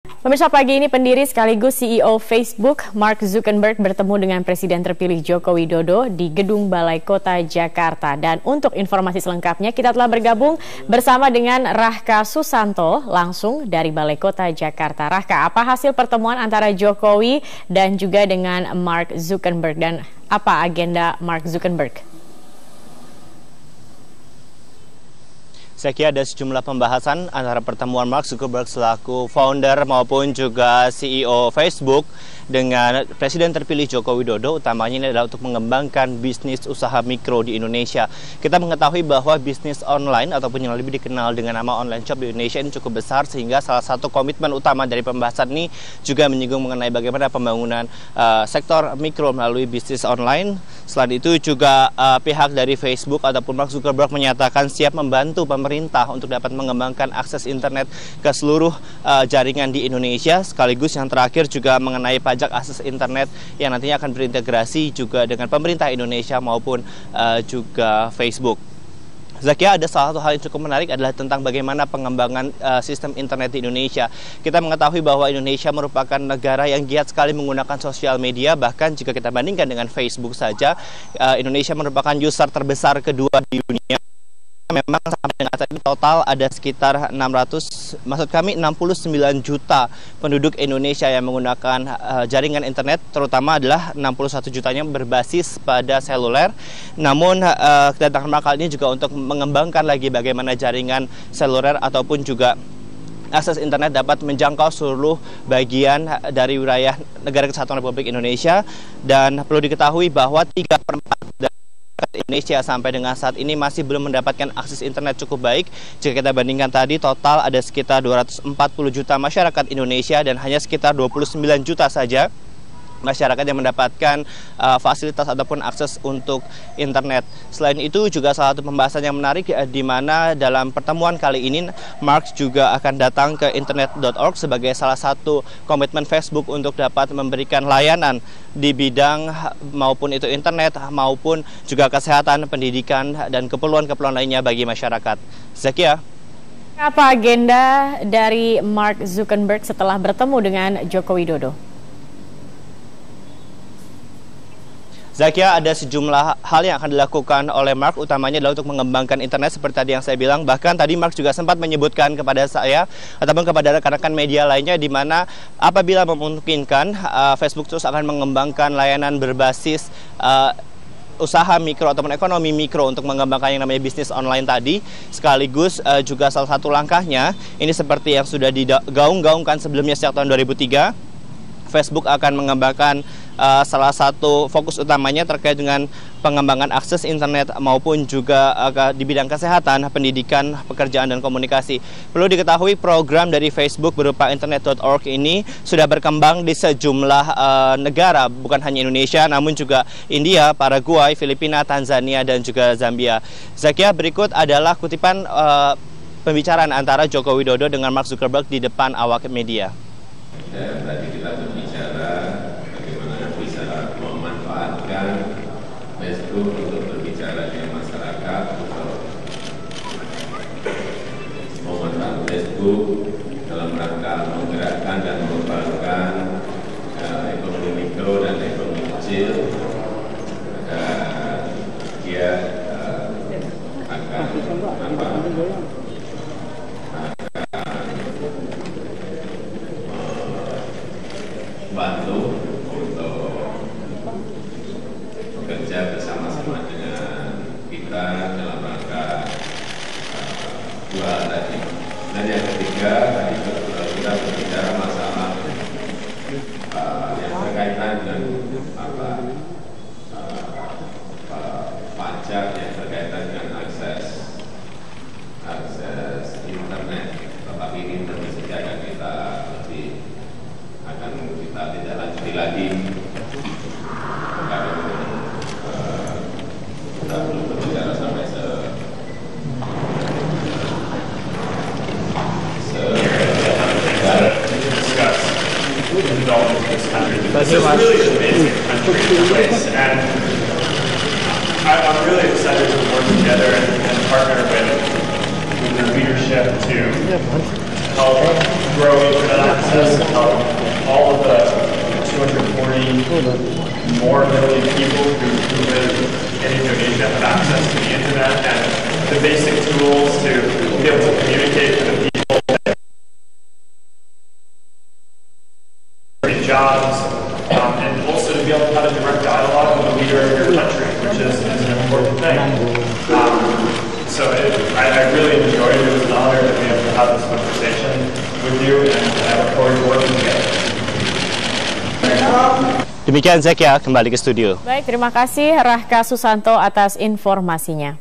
Pemirsa, pagi ini pendiri sekaligus CEO Facebook Mark Zuckerberg bertemu dengan Presiden terpilih Joko Widodo di Gedung Balai Kota Jakarta. Dan untuk informasi selengkapnya kita telah bergabung bersama dengan Rahka Susanto langsung dari Balai Kota Jakarta. Rahka, apa hasil pertemuan antara Jokowi dan juga dengan Mark Zuckerberg dan apa agenda Mark Zuckerberg? Saya kira ada sejumlah pembahasan antara pertemuan Mark Zuckerberg selaku founder maupun juga CEO Facebook dengan Presiden terpilih Joko Widodo. Utamanya ini adalah untuk mengembangkan bisnis usaha mikro di Indonesia. Kita mengetahui bahwa bisnis online ataupun yang lebih dikenal dengan nama online shop di Indonesia ini cukup besar, sehingga salah satu komitmen utama dari pembahasan ini juga menyinggung mengenai bagaimana pembangunan sektor mikro melalui bisnis online. Selain itu juga pihak dari Facebook ataupun Mark Zuckerberg menyatakan siap membantu pemerintah untuk dapat mengembangkan akses internet ke seluruh jaringan di Indonesia. Sekaligus yang terakhir juga mengenai pajak akses internet yang nantinya akan berintegrasi juga dengan pemerintah Indonesia maupun juga Facebook. Zakia, ada salah satu hal yang cukup menarik adalah tentang bagaimana pengembangan sistem internet di Indonesia. Kita mengetahui bahwa Indonesia merupakan negara yang giat sekali menggunakan sosial media. Bahkan jika kita bandingkan dengan Facebook saja, Indonesia merupakan user terbesar kedua di dunia. Memang sampai dengan saat ini total ada sekitar 69 juta penduduk Indonesia yang menggunakan jaringan internet, terutama adalah 61 jutanya berbasis pada seluler. Namun kedatangan Mark kali ini juga untuk mengembangkan lagi bagaimana jaringan seluler ataupun juga akses internet dapat menjangkau seluruh bagian dari wilayah Negara Kesatuan Republik Indonesia. Dan perlu diketahui bahwa 3/4 dari Indonesia sampai dengan saat ini masih belum mendapatkan akses internet cukup baik. Jika kita bandingkan tadi, total ada sekitar 240 juta masyarakat Indonesia dan hanya sekitar 29 juta saja masyarakat yang mendapatkan fasilitas ataupun akses untuk internet. Selain itu juga salah satu pembahasan yang menarik di mana dalam pertemuan kali ini Mark juga akan datang ke internet.org sebagai salah satu komitmen Facebook untuk dapat memberikan layanan di bidang maupun itu internet maupun juga kesehatan, pendidikan dan keperluan-keperluan lainnya bagi masyarakat. Zakia. Apa agenda dari Mark Zuckerberg setelah bertemu dengan Joko Widodo? Zakia, ada sejumlah hal yang akan dilakukan oleh Mark, utamanya adalah untuk mengembangkan internet seperti tadi yang saya bilang. Bahkan tadi Mark juga sempat menyebutkan kepada saya ataupun kepada rekan-rekan media lainnya di mana apabila memungkinkan Facebook terus akan mengembangkan layanan berbasis usaha mikro ataupun ekonomi mikro untuk mengembangkan yang namanya bisnis online tadi. Sekaligus juga salah satu langkahnya ini seperti yang sudah digaung-gaungkan sebelumnya sejak tahun 2003. Facebook akan mengembangkan salah satu fokus utamanya terkait dengan pengembangan akses internet maupun juga di bidang kesehatan, pendidikan, pekerjaan, dan komunikasi. Perlu diketahui program dari Facebook berupa internet.org ini sudah berkembang di sejumlah negara, bukan hanya Indonesia, namun juga India, Paraguay, Filipina, Tanzania, dan juga Zambia. Zakia, berikut adalah kutipan pembicaraan antara Joko Widodo dengan Mark Zuckerberg di depan awak media. Dan tadi kita berbicara bagaimana bisa memanfaatkan Facebook untuk berbicara dengan masyarakat, untuk memanfaatkan Facebook dalam rangka menggerakkan dan mengembangkan ekonomi mikro dan ekonomi kecil. Dan dia akan bantu untuk bekerja bersama-sama dengan kita dalam rangka dua hal tadi. Dan yang ketiga, tadi kita berbicara masalah yang berkaitan dengan pajak yang berkaitan dengan akses internet. Tetapi ini tentu saja akan kita tidak lanjuti lagi karena kita belum berbicara sampai I'm really excited to work together and partner with their leadership to help grow internet access and help all of the 240 more million people who live in Indonesia have access to the internet and the basic tools to be able to communicate with the people that create jobs, and also to be able to have a direct dialogue with the leader of your country, which is an important thing. I really enjoyed it. It was an honor to be able to have this conversation with you, and I look forward to working together. Demikian Zekia, kembali ke studio. Baik, terima kasih Rahka Susanto atas informasinya.